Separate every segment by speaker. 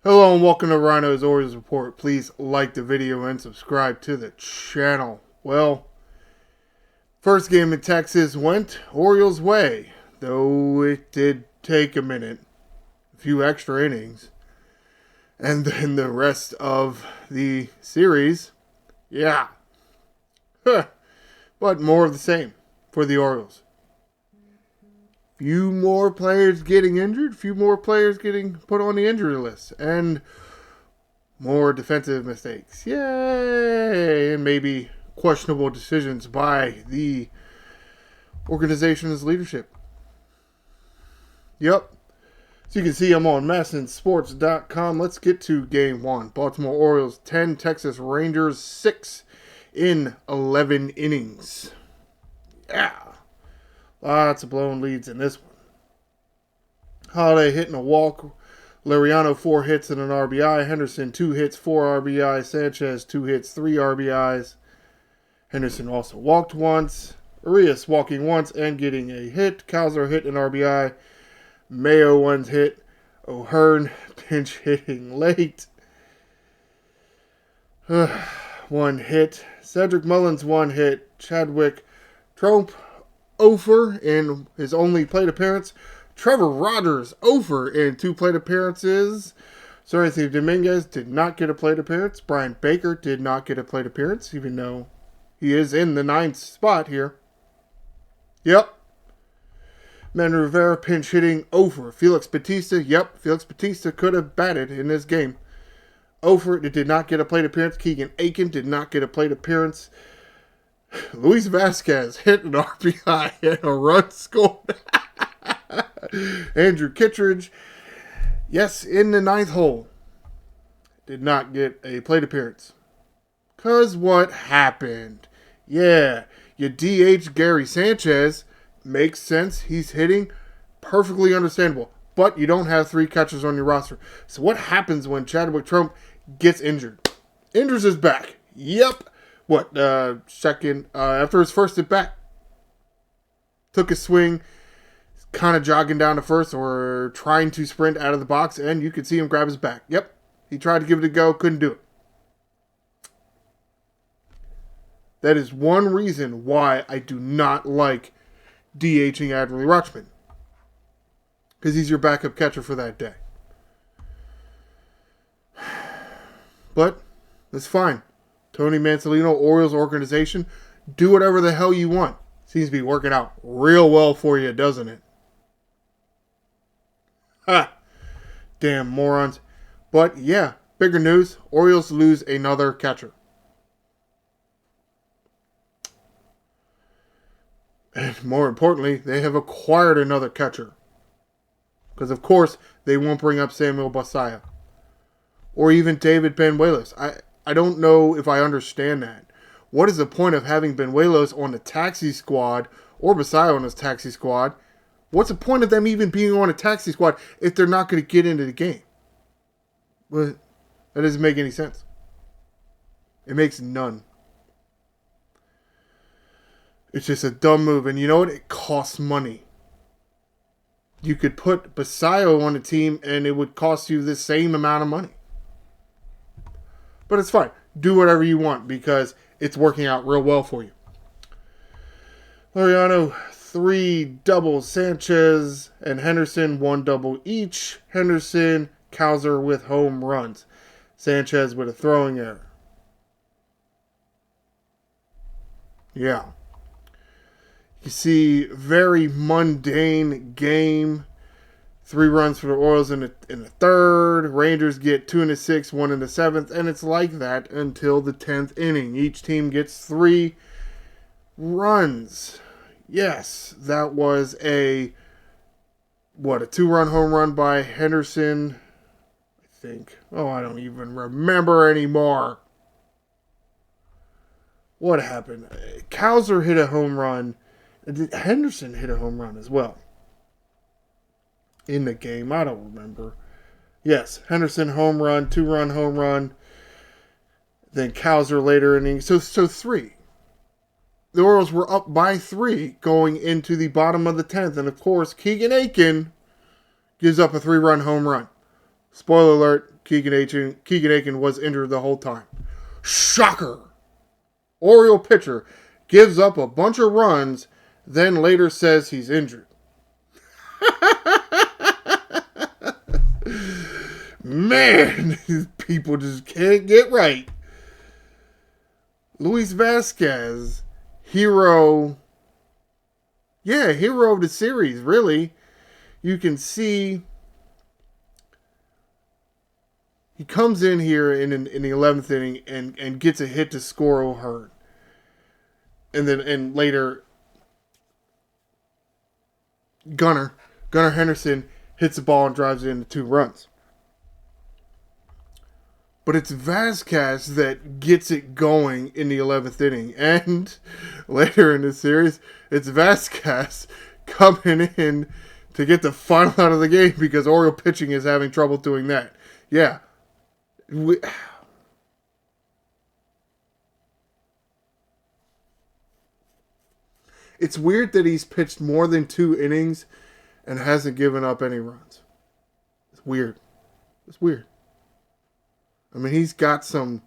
Speaker 1: Hello and welcome to Ryno's Orioles Report. Please like the video and subscribe to the channel. Well, first game in Texas went Orioles' way, though it did take a minute, a few extra innings. And then the rest of the series, yeah. But more of the same for the Orioles. Few more players getting injured, few more players getting put on the injury list, and more defensive mistakes. Yay! And maybe questionable decisions by the organization's leadership. Yep. So you can see I'm on massinsports.com. Let's get to game one. Baltimore Orioles 10, Texas Rangers 6 in 11 innings. Yeah. Lots of blown leads in this one. Holiday hitting a walk. Ryno 4 hits and an RBI. Henderson 2 hits, 4 RBIs. Sanchez 2 hits, 3 RBIs. Henderson also walked once. Arias walking once and getting a hit. Cowser hit an RBI. Mayo 1 hit. O'Hearn pinch hitting late. 1 hit. Cedric Mullins 1 hit. Chadwick Tromp 0 in his only plate appearance. Trevor Rogers 0 in 2 plate appearances. Seranthony Dominguez did not get a plate appearance. Brian Baker did not get a plate appearance, even though he is in the 9th spot here. Yep. Manny Rivera pinch hitting 0. Felix Bautista, yep, Felix Bautista could have batted in this game. 0 did not get a plate appearance. Keegan Aiken did not get a plate appearance. Luis Vasquez hit an RBI and a run scored. Andrew Kittredge, yes, in the 9th hole, did not get a plate appearance. Because what happened? Yeah, you DH Gary Sanchez. Makes sense. He's hitting. Perfectly understandable. But you don't have 3 catchers on your roster. So what happens when Chadwick Tromp gets injured? Injures his back. Yep. Second, after his first at bat, took a swing, kind of jogging down to first or trying to sprint out of the box, and you could see him grab his back. Yep, he tried to give it a go, couldn't do it. That is one reason why I do not like DHing Adley Rutschman, because he's your backup catcher for that day. But that's fine. Tony Mansolino, Orioles organization, do whatever the hell you want. Seems to be working out real well for you, doesn't it? Ha! Damn morons. But yeah, bigger news. Orioles lose another catcher. And more importantly, they have acquired another catcher. Because of course, they won't bring up Samuel Basallo. Or even David Benuelos. I don't know if I understand that. What is the point of having Benuelos on the taxi squad or Basallo on his taxi squad? What's the point of them even being on a taxi squad if they're not going to get into the game? Well, that doesn't make any sense. It makes none. It's just a dumb move. And you know what? It costs money. You could put Basallo on a team and it would cost you the same amount of money. But it's fine. Do whatever you want because it's working out real well for you. Ryno 3 doubles. Sanchez and Henderson 1 double each. Henderson, Cowser with home runs. Sanchez with a throwing error. Yeah. You see, very mundane game. 3 runs for the Orioles in the 3rd. Rangers get 2 in the 6th, 1 in the 7th. And it's like that until the 10th inning. Each team gets 3 runs. Yes, that was a 2-run home run by Henderson. I think. Oh, I don't even remember anymore. What happened? Cowser hit a home run. Henderson hit a home run as well. In the game, I don't remember. Yes, Henderson home run, 2-run home run. Then Cowser later inning. So 3. The Orioles were up by 3 going into the bottom of the 10th. And of course, Keegan Aiken gives up a 3-run home run. Spoiler alert, Keegan Aiken was injured the whole time. Shocker! Oriole pitcher gives up a bunch of runs, then later says he's injured. Man, these people just can't get right. Luis Vasquez, hero of the series, really. You can see he comes in here in the 11th inning and gets a hit to score O'Hearn. And later, Gunnar Henderson hits the ball and drives it into 2 runs. But it's Vasquez that gets it going in the 11th inning. And later in the series, it's Vasquez coming in to get the final out of the game because Oriole pitching is having trouble doing that. Yeah. It's weird that he's pitched more than 2 innings and hasn't given up any runs. It's weird. I mean, he's got some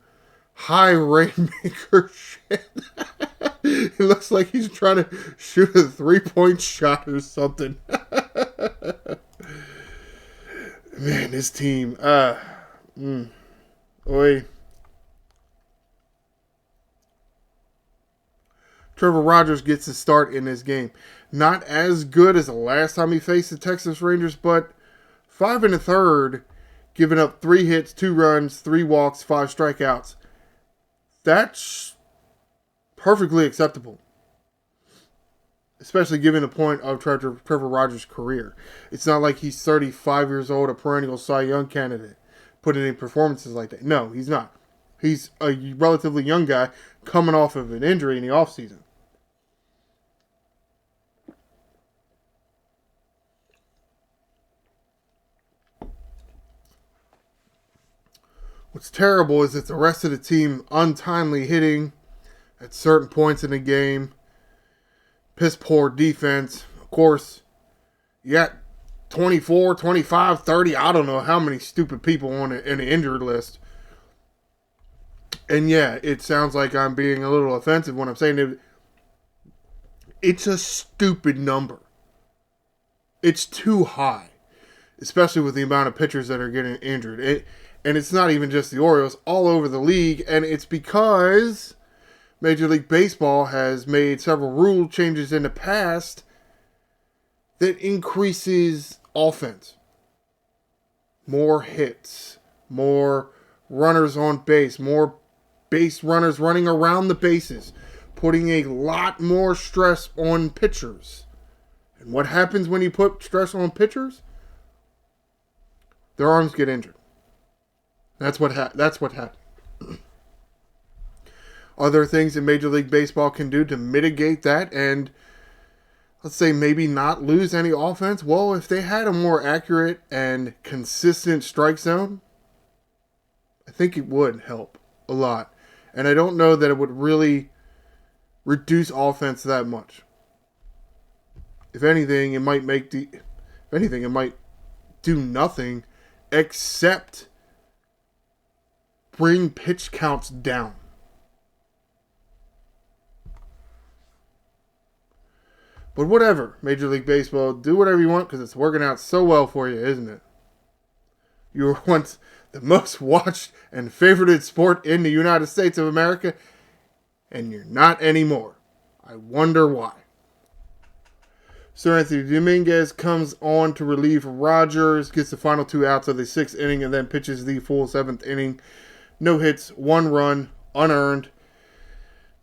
Speaker 1: high rainmaker shit. It looks like he's trying to shoot a 3-point shot or something. Man, this team. Oi. Trevor Rogers gets the start in this game. Not as good as the last time he faced the Texas Rangers, but 5 1/3, giving up 3 hits, 2 runs, 3 walks, 5 strikeouts. That's perfectly acceptable. Especially given the point of Trevor Rogers' career. It's not like he's 35 years old, a perennial Cy Young candidate, putting in performances like that. No, he's not. He's a relatively young guy coming off of an injury in the offseason. What's terrible is that the rest of the team untimely hitting at certain points in the game. Piss poor defense. Of course, you got 24, 25, 30, I don't know how many stupid people in the injured list. And yeah, it sounds like I'm being a little offensive when I'm saying it. It's a stupid number. It's too high. Especially with the amount of pitchers that are getting injured. And it's not even just the Orioles, all over the league. And it's because Major League Baseball has made several rule changes in the past that increases offense. More hits, more runners on base, more base runners running around the bases, putting a lot more stress on pitchers. And what happens when you put stress on pitchers? Their arms get injured. That's what happened. Are there things that Major League Baseball can do to mitigate that and, let's say, maybe not lose any offense? Well, if they had a more accurate and consistent strike zone, I think it would help a lot. And I don't know that it would really reduce offense that much. If anything, it might do nothing except bring pitch counts down. But whatever, Major League Baseball, do whatever you want because it's working out so well for you, isn't it? You were once the most watched and favorited sport in the United States of America, and you're not anymore. I wonder why. Sir Anthony Dominguez comes on to relieve Rogers, gets the final 2 outs of the 6th inning, and then pitches the full 7th inning. No hits, 1 run, unearned.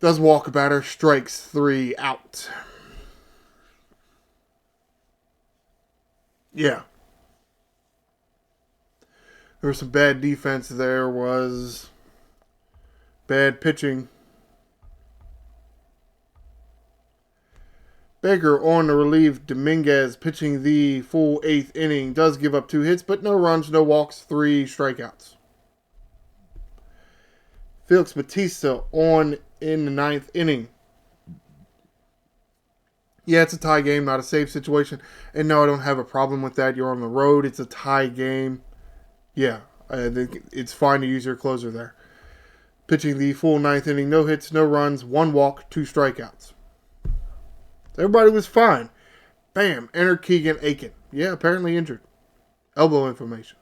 Speaker 1: Does walk a batter, strikes 3 out. Yeah. There was some bad defense. There was bad pitching. Baker on to relieve Dominguez, pitching the full 8th inning. Does give up 2 hits, but no runs, no walks, 3 strikeouts. Felix Bautista on in the 9th inning. Yeah, it's a tie game, not a safe situation. And no, I don't have a problem with that. You're on the road. It's a tie game. Yeah, I think it's fine to use your closer there. Pitching the full ninth inning, no hits, no runs, 1 walk, 2 strikeouts. Everybody was fine. Bam, enter Keegan Aiken. Yeah, apparently injured. Elbow inflammation.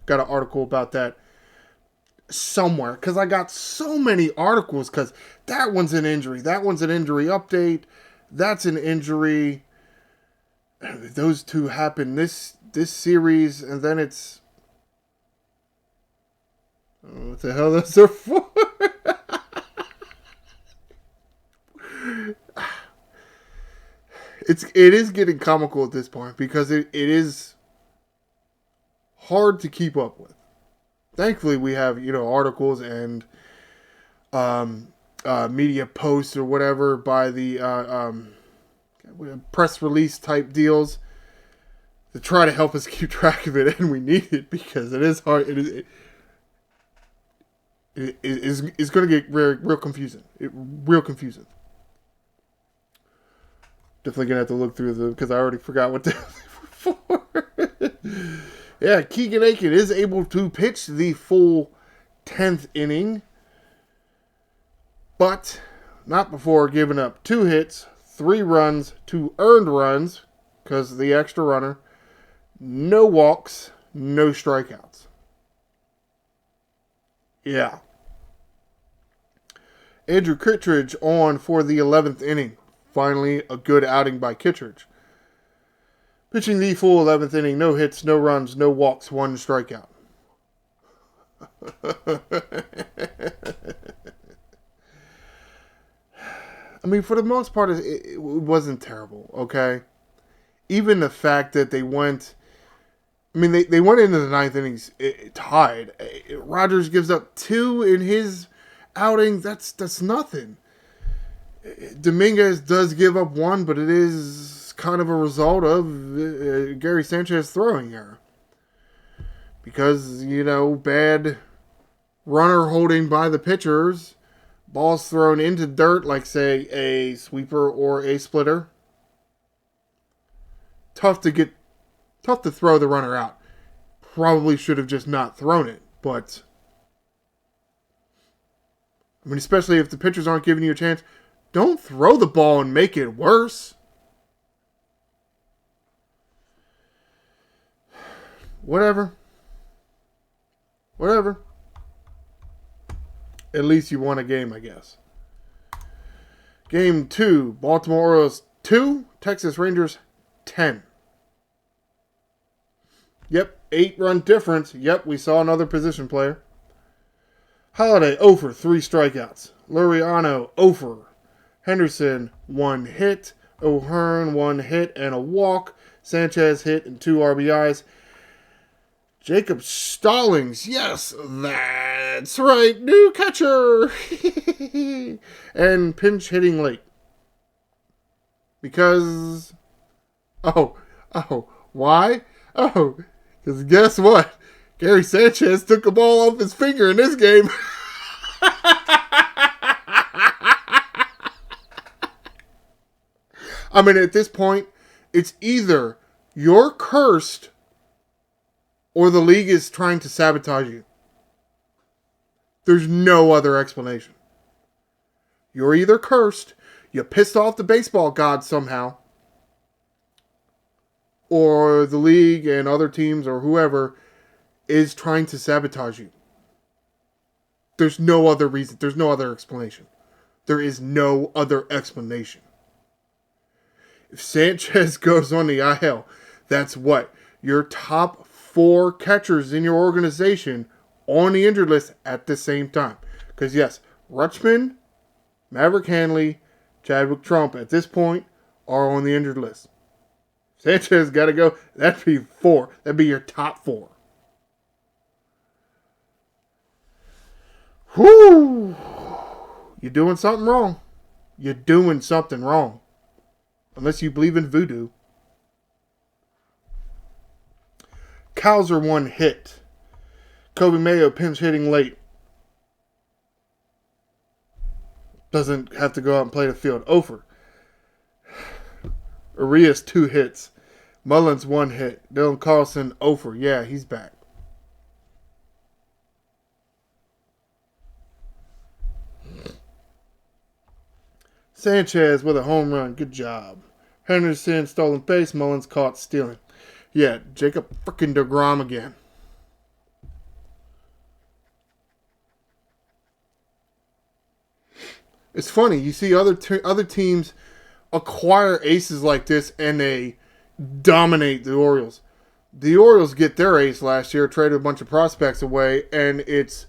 Speaker 1: Got an article about that somewhere, because I got so many articles, because that one's an injury, that one's an injury update, that's an injury. Those two happen this series, and then it's... what the hell those are for? It is getting comical at this point, because it is hard to keep up with. Thankfully, we have, articles and media posts or whatever by the press release type deals to try to help us keep track of it, and we need it because it is hard. It is going to get real confusing. Real confusing. Definitely going to have to look through them because I already forgot what they were for. Yeah, Keegan Aiken is able to pitch the full 10th inning, but not before giving up 2 hits, 3 runs, 2 earned runs, because of the extra runner, no walks, no strikeouts. Yeah. Andrew Kittredge on for the 11th inning. Finally, a good outing by Kittredge. Pitching the full 11th inning, no hits, no runs, no walks, 1 strikeout. I mean, for the most part, it wasn't terrible, okay? Even the fact that they went... I mean, they went into the 9th innings tied. Rogers gives up 2 in his outing. That's nothing. Dominguez does give up 1, but it is kind of a result of Gary Sanchez throwing error. Because, bad runner holding by the pitchers, balls thrown into dirt like, say, a sweeper or a splitter. Tough to throw the runner out. Probably should have just not thrown it, but I mean, especially if the pitchers aren't giving you a chance, don't throw the ball and make it worse. Whatever. At least you won a game, I guess. Game 2, Baltimore Orioles 2, Texas Rangers 10. Yep, 8-run difference. Yep, we saw another position player. Holiday 0 for 3 strikeouts. Laureano 0 for. Henderson 1 hit. O'Hearn 1 hit and a walk. Sanchez hit and 2 RBIs. Jacob Stallings, yes, that's right, new catcher. And pinch hitting late. Because, why? Because guess what? Gary Sanchez took the ball off his finger in this game. I mean, at this point, it's either you're cursed or the league is trying to sabotage you. There's no other explanation. You're either cursed, you pissed off the baseball gods somehow, or the league and other teams or whoever is trying to sabotage you. There's no other reason. There's no other explanation. There is no other explanation. If Sanchez goes on the IL, that's what? Your top 4 catchers in your organization on the injured list at the same time. Because yes, Rutschman, Maverick Hanley, Chadwick Trump at this point are on the injured list. Sanchez got to go. That'd be 4. That'd be your top 4. Whoo! You're doing something wrong. You're doing something wrong. Unless you believe in voodoo. Cowser 1 hit. Kobe Mayo pinch hitting late. Doesn't have to go out and play the field. Over. Arias 2 hits. Mullins 1 hit. Dylan Carlson over. Yeah, he's back. Sanchez with a home run. Good job. Henderson, stolen base. Mullins caught stealing. Yeah, Jacob frickin' deGrom again. It's funny. You see other teams acquire aces like this and they dominate the Orioles. The Orioles get their ace last year, traded a bunch of prospects away, and it's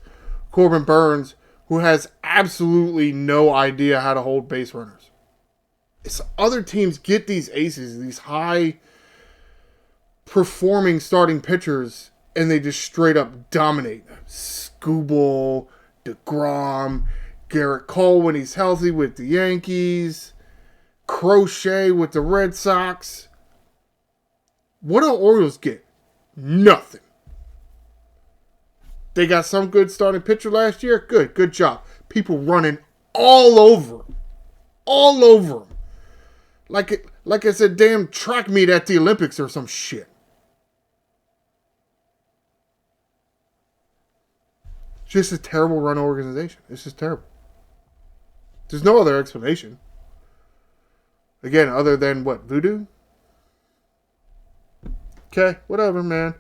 Speaker 1: Corbin Burns, who has absolutely no idea how to hold base runners. It's other teams get these aces, these high-performing starting pitchers, and they just straight up dominate. Skubal, deGrom, Garrett Cole when he's healthy with the Yankees, Crochet with the Red Sox. What do Orioles get? Nothing. They got some good starting pitcher last year. Good job. People running all over them. Like it's a damn track meet at the Olympics or some shit. It's just a terrible run organization. It's just terrible. There's no other explanation. Again, other than what? Voodoo? Okay, whatever, man.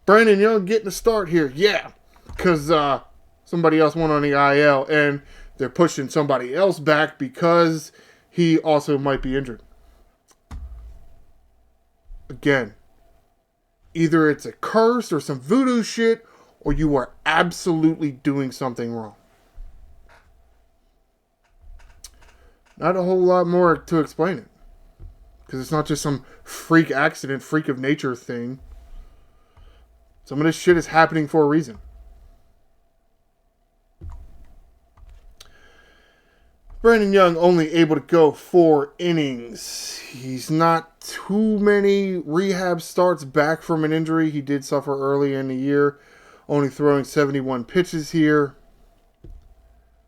Speaker 1: Brandon Young getting a start here. Yeah, because somebody else went on the IL, and they're pushing somebody else back because he also might be injured. Again, either it's a curse or some voodoo shit, or you are absolutely doing something wrong. Not a whole lot more to explain it. Because it's not just some freak accident, freak of nature thing. Some of this shit is happening for a reason. Brandon Young only able to go 4 innings. He's not too many rehab starts back from an injury. He did suffer early in the year. Only throwing 71 pitches here.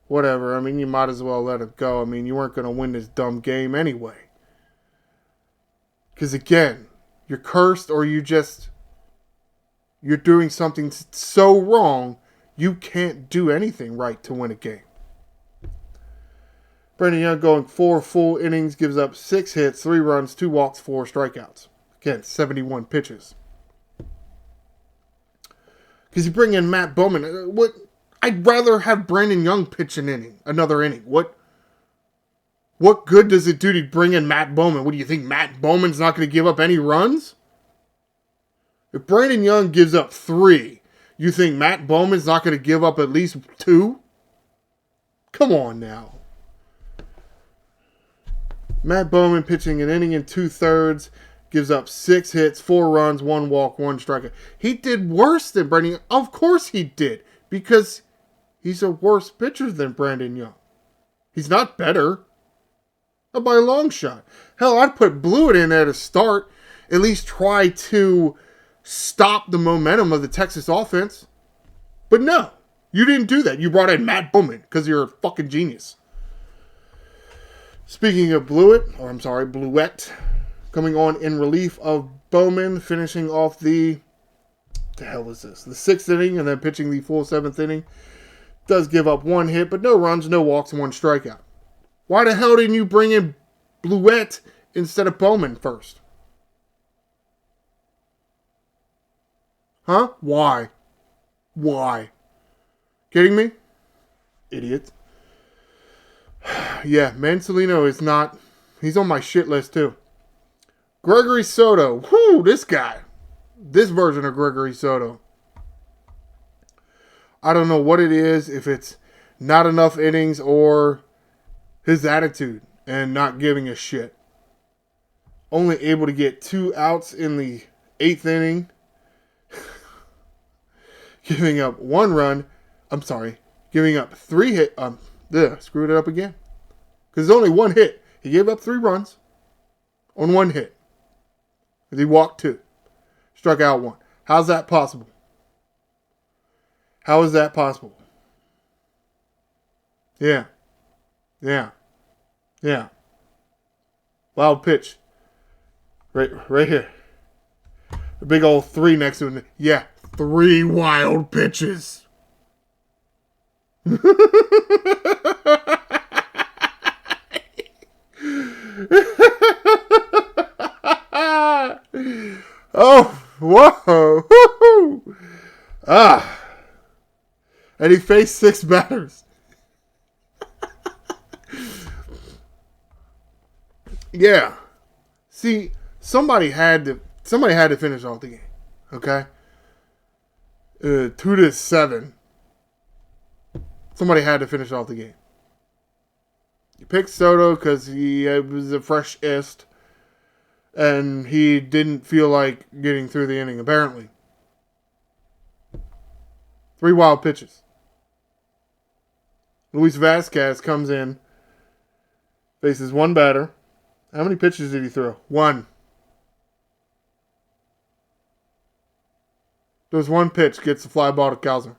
Speaker 1: Whatever. I mean, you might as well let it go. I mean, you weren't going to win this dumb game anyway. Because again, you're cursed or you're doing something so wrong, you can't do anything right to win a game. Brandon Young going 4 full innings, gives up 6 hits, 3 runs, 2 walks, 4 strikeouts. Again, 71 pitches. Because you bring in Matt Bowman. I'd rather have Brandon Young pitch another inning. What good does it do to bring in Matt Bowman? What do you think, Matt Bowman's not going to give up any runs? If Brandon Young gives up 3, you think Matt Bowman's not going to give up at least 2? Come on now. Matt Bowman pitching an inning and 2/3, gives up 6 hits, 4 runs, 1 walk, 1 strikeout. He did worse than Brandon Young. Of course he did, because he's a worse pitcher than Brandon Young. He's not better. Not by a long shot. Hell, I'd put Blewett in there to start. At least try to stop the momentum of the Texas offense. But no, you didn't do that. You brought in Matt Bowman because you're a fucking genius. Speaking of Blewett, coming on in relief of Bowman, finishing off the hell is this? The 6th inning and then pitching the full 7th inning. Does give up 1 hit, but no runs, no walks, 1 strikeout. Why the hell didn't you bring in Blewett instead of Bowman first? Huh? Why? Kidding me? Idiot. Yeah, Mansolino is not... He's on my shit list too. Gregory Soto. Whoo, this guy. This version of Gregory Soto. I don't know what it is, if it's not enough innings or his attitude and not giving a shit. Only able to get 2 outs in the 8th inning. Giving up 1 run. I'm sorry. Giving up 3 hits. Screwed it up again. Because it's only 1 hit. He gave up 3 runs on 1 hit. He walked 2. Struck out 1. How's that possible? How is that possible? Yeah. Wild pitch. Right here. The big old 3 next to him. Yeah, 3 wild pitches. Oh, whoa. Woo-hoo. Ah. And he faced 6 batters. Yeah. See, somebody had to finish off the game. Okay? 2-7. Somebody had to finish off the game. You picked Soto because he was a fresh-ist, and he didn't feel like getting through the inning, apparently. 3 wild pitches. Luis Vasquez comes in, faces 1 batter. How many pitches did he throw? 1. There was 1 pitch, gets the fly ball to Cowser.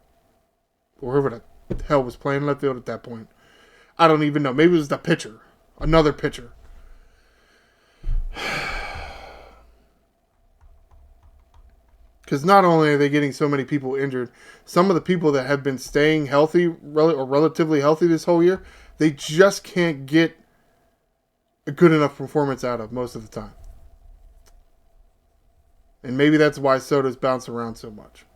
Speaker 1: Or whoever the hell was playing left field at that point. I don't even know. Maybe it was the pitcher. Another pitcher. Because not only are they getting so many people injured, some of the people that have been staying healthy or relatively healthy this whole year, they just can't get a good enough performance out of most of the time. And maybe that's why Soto's bouncing around so much.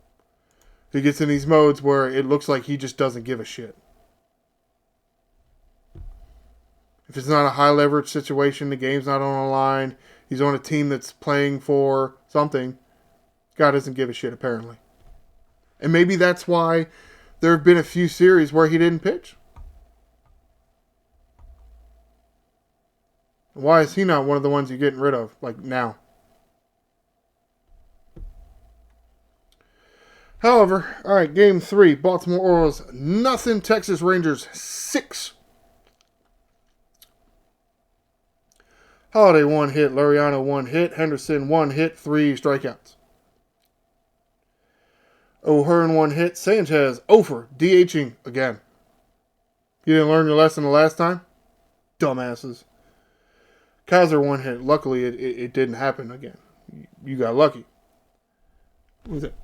Speaker 1: He gets in these modes where it looks like he just doesn't give a shit. If it's not a high leverage situation, the game's not on the line, he's on a team that's playing for something, guy doesn't give a shit apparently. And maybe that's why there have been a few series where he didn't pitch. Why is he not one of the ones you're getting rid of, like now? However, all right, Game 3, Baltimore Orioles, 0, Texas Rangers, 6. Holiday 1 hit, Ryno 1 hit, Henderson 1 hit, 3 strikeouts. O'Hearn 1 hit, Sanchez 0 for DHing again. You didn't learn your lesson the last time? Dumbasses. Cowser 1 hit. Luckily, it didn't happen again. You got lucky. What was it?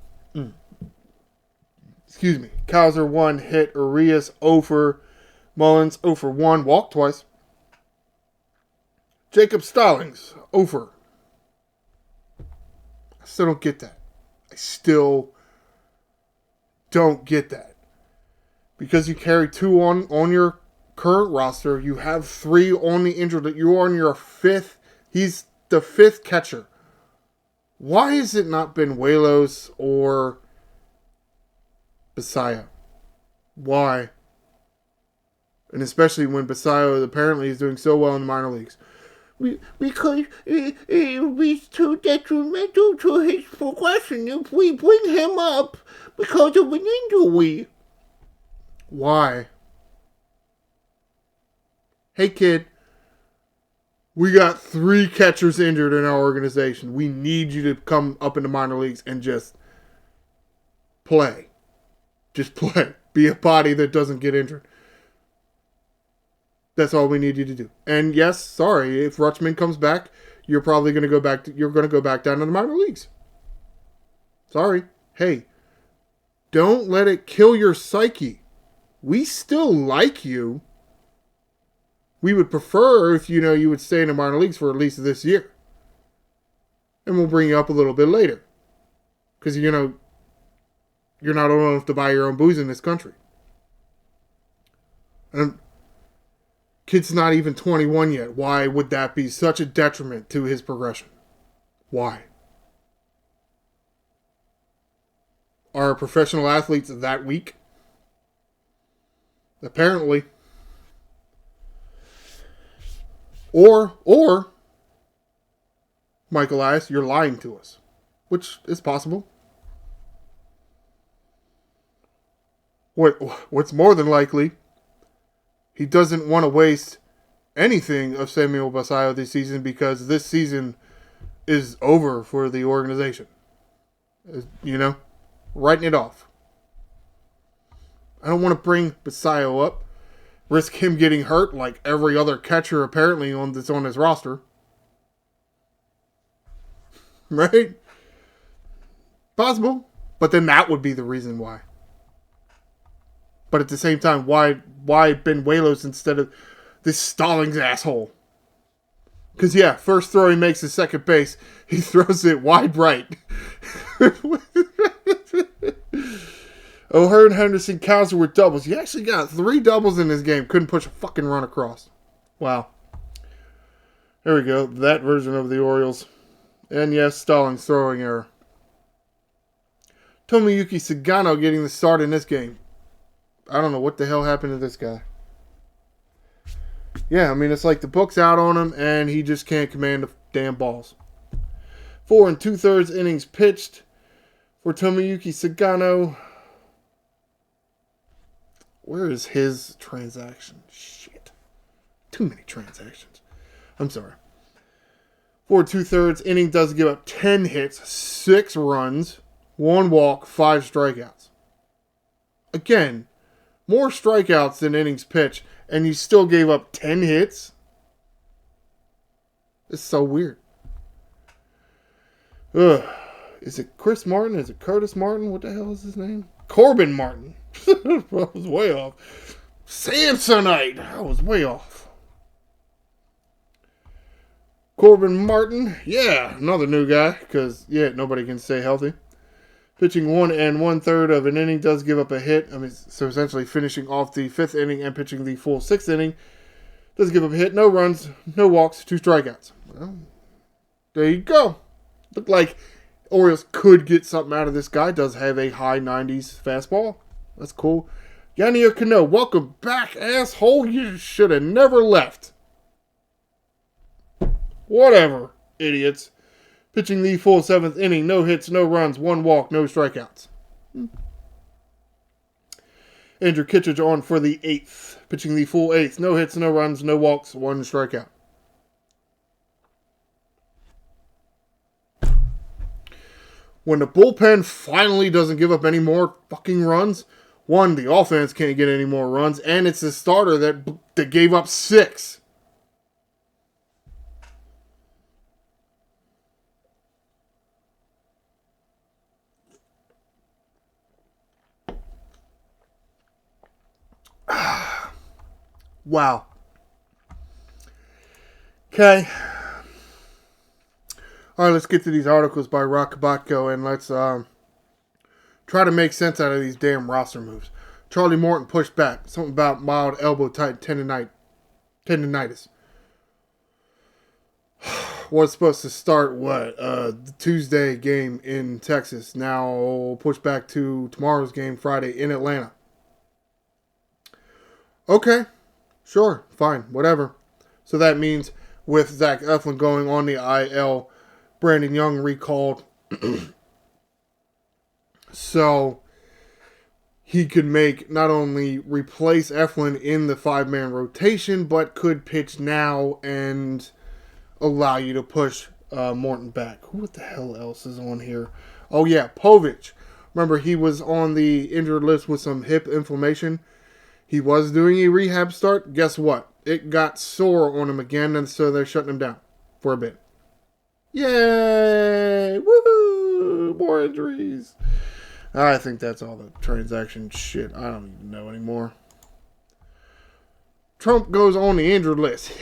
Speaker 1: Excuse me. Cowser 1 hit. Urias 0 for. Mullins 0 for 1. Walked twice. Jacob Stallings 0 for. I still don't get that. I still don't get that. Because you carry 2 on your current roster, you have 3 on the injured, that you're on your 5th. He's the 5th catcher. Why has it not been Welos or Basayo? Why? And especially when Basayo apparently is doing so well in the minor leagues. Because it's too detrimental to his progression if we bring him up because of an injury. Why? Hey kid, we got 3 catchers injured in our organization. We need you to come up in the minor leagues and just play. Just play. Be a body that doesn't get injured. That's all we need you to do. And yes, sorry, if Rutschman comes back, you're probably going to go back. You're going to go back down to the minor leagues. Sorry. Hey, don't let it kill your psyche. We still like you. We would prefer if you would stay in the minor leagues for at least this year. And we'll bring you up a little bit later. Because, you're not old enough to buy your own booze in this country. And kid's not even 21 yet. Why would that be such a detriment to his progression? Why? Are professional athletes that weak? Apparently. Or, Michael Elias, you're lying to us. Which is possible. What's more than likely, he doesn't want to waste anything of Samuel Basayo this season because this season is over for the organization. Writing it off. I don't want to bring Basayo up. Risk him getting hurt like every other catcher apparently that's on his roster. Right? Possible. But then that would be the reason why. But at the same time, why Ben Welos instead of this Stallings asshole? Because, yeah, first throw he makes his second base. He throws it wide right. O'Hearn, Henderson, Kaiser with doubles. He actually got 3 doubles in this game. Couldn't push a fucking run across. Wow. There we go. That version of the Orioles. And yes, Stallings throwing error. Tomoyuki Sagano getting the start in this game. I don't know what the hell happened to this guy. Yeah, I mean, it's like the book's out on him, and he just can't command the damn balls. 4 2/3 innings pitched for Tomoyuki Sagano. Where is his transaction? Shit. Too many transactions. I'm sorry. 4 2/3 inning does give up 10 hits, 6 runs, 1 walk, 5 strikeouts. Again, more strikeouts than innings pitched, and you still gave up 10 hits? It's so weird. Ugh. Is it Chris Martin? Is it Curtis Martin? What the hell is his name? Corbin Martin. I was way off. Samsonite. I was way off. Corbin Martin. Yeah, another new guy. Because, yeah, nobody can stay healthy. Pitching 1 1/3 of an inning does give up a hit. I mean, so essentially finishing off the 5th inning and pitching the full 6th inning. Does give up a hit. No runs, no walks, 2 strikeouts. Well, there you go. Looked like Orioles could get something out of this guy. Does have a high 90s fastball. That's cool. Yannier Cano, welcome back, asshole. You should have never left. Whatever, idiots. Pitching the full 7th inning. No hits, no runs, 1 walk, no strikeouts. Andrew Kittredge on for the 8th. Pitching the full 8th. No hits, no runs, no walks, 1 strikeout. When the bullpen finally doesn't give up any more fucking runs, 1, the offense can't get any more runs, and it's the starter that gave up 6. Wow. Okay. All right, let's get to these articles by Rockabotko, and let's try to make sense out of these damn roster moves. Charlie Morton pushed back. Something about mild elbow tendonitis. Was supposed to start, the Tuesday game in Texas. Now pushed back to tomorrow's game, Friday, in Atlanta. Okay. Sure, fine, whatever. So that means with Zach Eflin going on the IL, Brandon Young recalled. So he could not only replace Eflin in the 5-man rotation, but could pitch now and allow you to push Morton back. Who the hell else is on here? Oh yeah, Povich. Remember, he was on the injured list with some hip inflammation. He was doing a rehab start. Guess what? It got sore on him again, and so they're shutting him down for a bit. Yay! Woohoo! More injuries. I think that's all the transaction shit. I don't even know anymore. Trump goes on the injured list.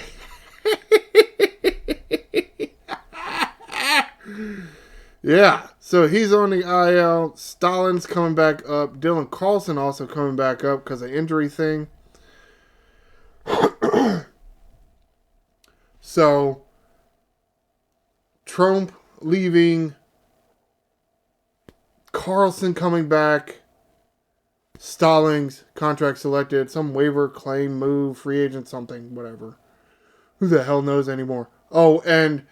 Speaker 1: Yeah, so he's on the IL. Stalin's coming back up. Dylan Carlson also coming back up because of injury thing. So, Trump leaving. Carlson coming back. Stallings, contract selected. Some waiver, claim, move, free agent, something, whatever. Who the hell knows anymore? Oh, and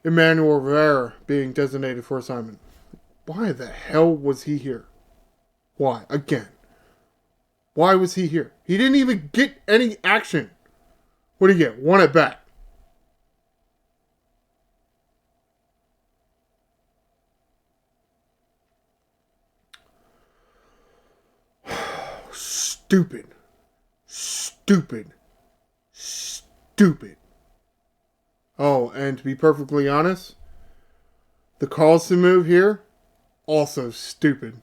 Speaker 1: Emmanuel Rivera being designated for assignment. Why the hell was he here? Why? Again. Why was he here? He didn't even get any action. What did he get? 1 at bat. Stupid. Stupid. Stupid. Oh, and to be perfectly honest, the Carlson move here, also stupid.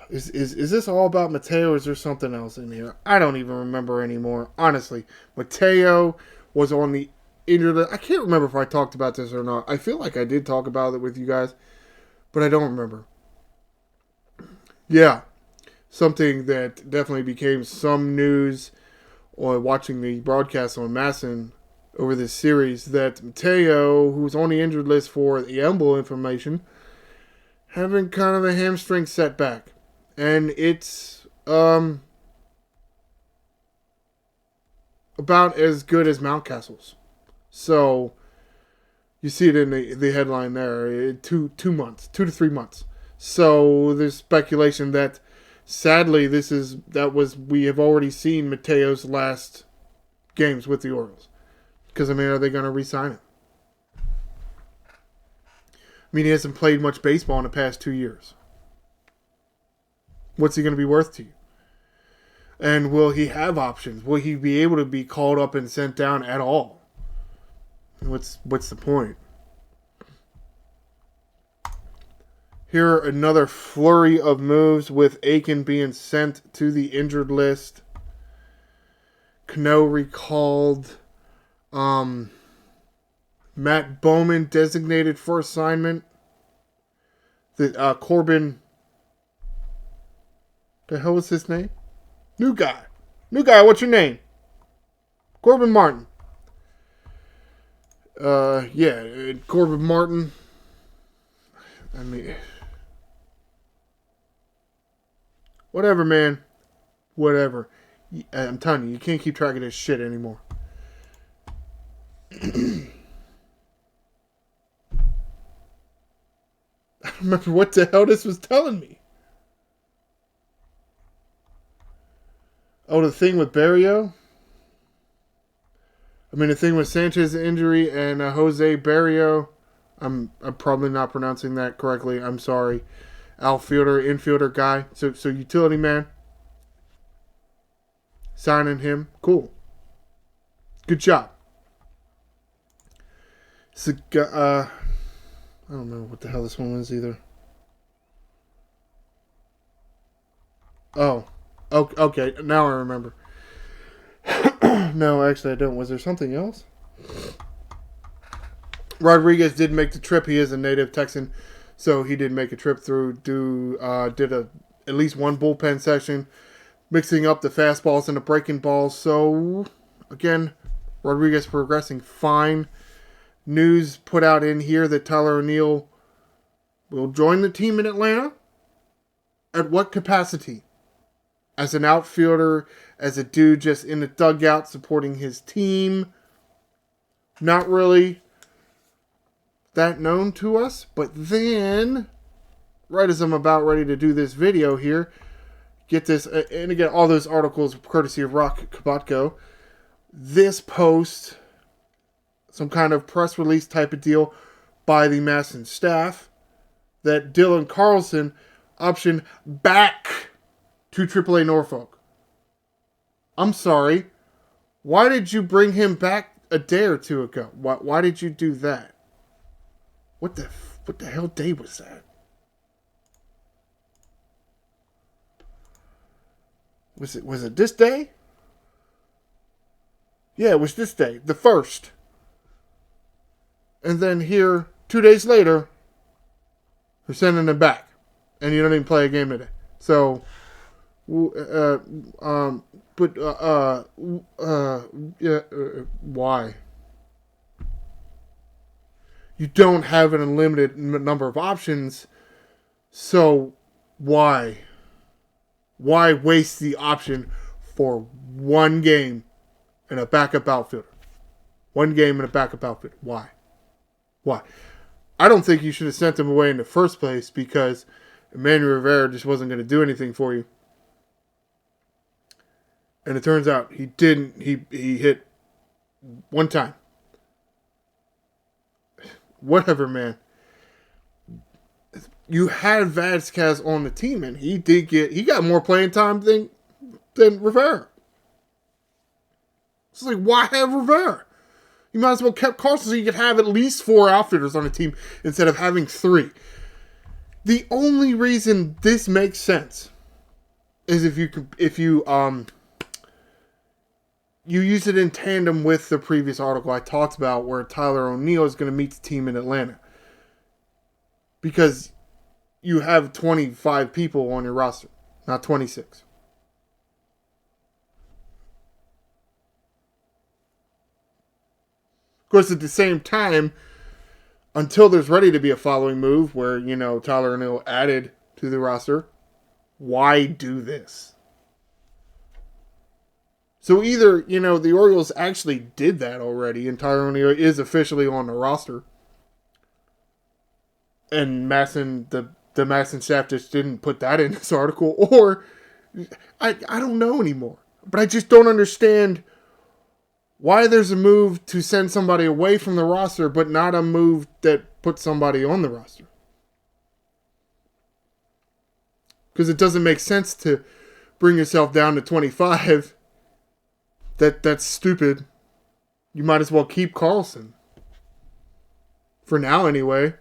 Speaker 1: Is this all about Mateo, or is there something else in here? I don't even remember anymore. Honestly, Mateo was on the injured list. I can't remember if I talked about this or not. I feel like I did talk about it with you guys, but I don't remember. Yeah, something that definitely became some news on watching the broadcast on Masson over this series, that Mateo, who's on the injured list for the Emble information, having kind of a hamstring setback. And it's about as good as Mountcastle's. So you see it in the headline there. 2 months, 2 to 3 months. So there's speculation that sadly we have already seen Mateo's last games with the Orioles. Because, I mean, are they going to re-sign him? I mean, he hasn't played much baseball in the past 2 years. What's he going to be worth to you? And will he have options? Will he be able to be called up and sent down at all? What's the point? Here, another flurry of moves with Aiken being sent to the injured list. Cano recalled. Matt Bowman designated for assignment. Corbin. The hell was his name? New guy, what's your name? Corbin Martin. Corbin Martin. I mean, whatever, man. Whatever. I'm telling you can't keep track of this shit anymore. I don't remember what the hell this was telling me. Oh, the thing with Barrio? I mean, the thing with Sanchez's injury and Jose Barrio. I'm probably not pronouncing that correctly. I'm sorry. Outfielder, infielder guy. So utility man. Signing him. Cool. Good job. So, I don't know what the hell this one was either. Oh. Okay, now I remember. No, actually I don't. Was there something else? Rodriguez did make the trip. He is a native Texan, so he did make a trip through. Did at least one bullpen session, mixing up the fastballs and the breaking balls. So again, Rodriguez progressing fine. News put out in here that Tyler O'Neill will join the team in Atlanta. At what capacity? As an outfielder, as a dude just in the dugout supporting his team. Not really that known to us. But then, right as I'm about ready to do this video here, get this, and again, all those articles courtesy of Rock Kabatko. This post, some kind of press release type of deal by the Masson staff, that Dylan Carlson optioned back to AAA Norfolk. I'm sorry. Why did you bring him back a day or two ago? Why did you do that? What the hell day was that? Was it this day? Yeah, it was this day, the 1st. And then here, 2 days later, we're sending him back, and you don't even play a game today. So, why? You don't have an unlimited number of options, so why? Why waste the option for one game and a backup outfielder? One game and a backup outfielder. Why? Why? I don't think you should have sent him away in the first place because Emmanuel Rivera just wasn't going to do anything for you. And it turns out he didn't. He hit one time. Whatever, man. You had Vasquez on the team, and he got more playing time than Rivera. It's like, why have Rivera? You might as well kept Carlson so you could have at least 4 outfielders on the team instead of having 3. The only reason this makes sense is if you you use it in tandem with the previous article I talked about where Tyler O'Neill is going to meet the team in Atlanta. Because you have 25 people on your roster, not 26. Of course, at the same time, until there's ready to be a following move where, Tyler O'Neill added to the roster, why do this? So either, the Orioles actually did that already and Tyler O'Neill is officially on the roster. And Masson, the Masson staff just didn't put that in this article. Or, I don't know anymore. But I just don't understand why there's a move to send somebody away from the roster, but not a move that puts somebody on the roster. Because it doesn't make sense to bring yourself down to 25. That's stupid. You might as well keep Carlson. For now, anyway.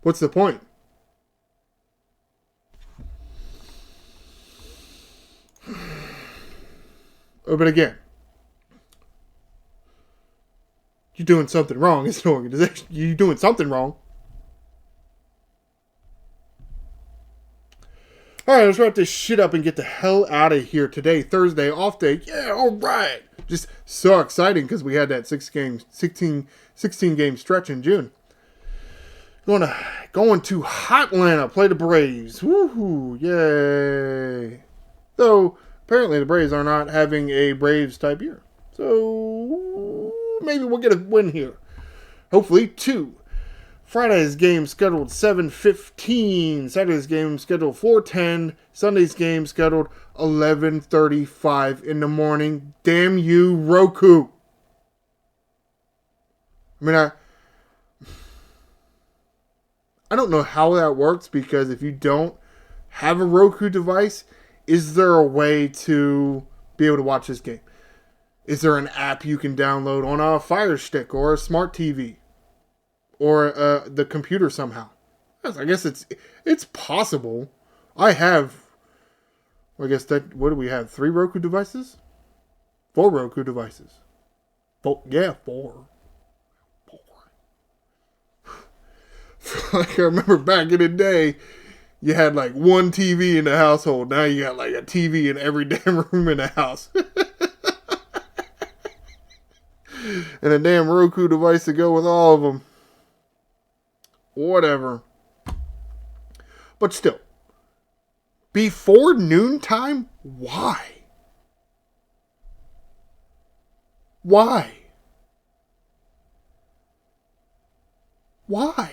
Speaker 1: What's the point? Oh, but again, you're doing something wrong as an organization. You're doing something wrong. Alright, let's wrap this shit up and get the hell out of here today. Thursday, off day. Yeah, alright. Just so exciting because we had that 16 game stretch in June. Going to Hotlanta, play the Braves. Woohoo, yay. Though, apparently the Braves are not having a Braves type year. So, maybe we'll get a win here. Hopefully, 2. Friday's game scheduled 7:15. Saturday's game scheduled 4:10. Sunday's game scheduled 11:35 in the morning. Damn you, Roku. I mean, I don't know how that works because if you don't have a Roku device, is there a way to be able to watch this game? Is there an app you can download on a Fire Stick or a smart TV? Or the computer somehow. I guess it's possible. I guess what do we have? 3 Roku devices? 4 Roku devices. 4. Yeah, 4. Like I remember back in the day, you had like one TV in the household. Now you got like a TV in every damn room in the house. And a damn Roku device to go with all of them. Whatever. But still, before noontime, why? Why? Why?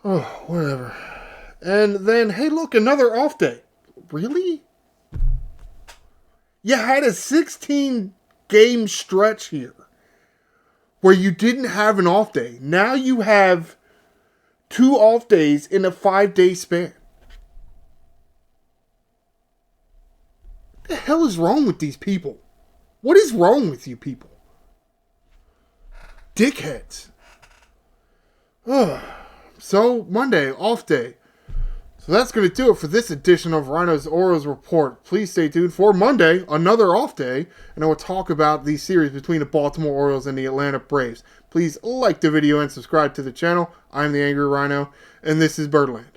Speaker 1: Oh, whatever. And then, hey, look, another off day. Really? You had a 16-game stretch here where you didn't have an off day. Now you have 2 off days in a 5-day span. What the hell is wrong with these people? What is wrong with you people? Dickheads. Ugh. So, Monday, off day. So that's going to do it for this edition of Ryno's Orioles Report. Please stay tuned for Monday, another off day, and I will talk about the series between the Baltimore Orioles and the Atlanta Braves. Please like the video and subscribe to the channel. I'm the Angry Ryno, and this is Birdland.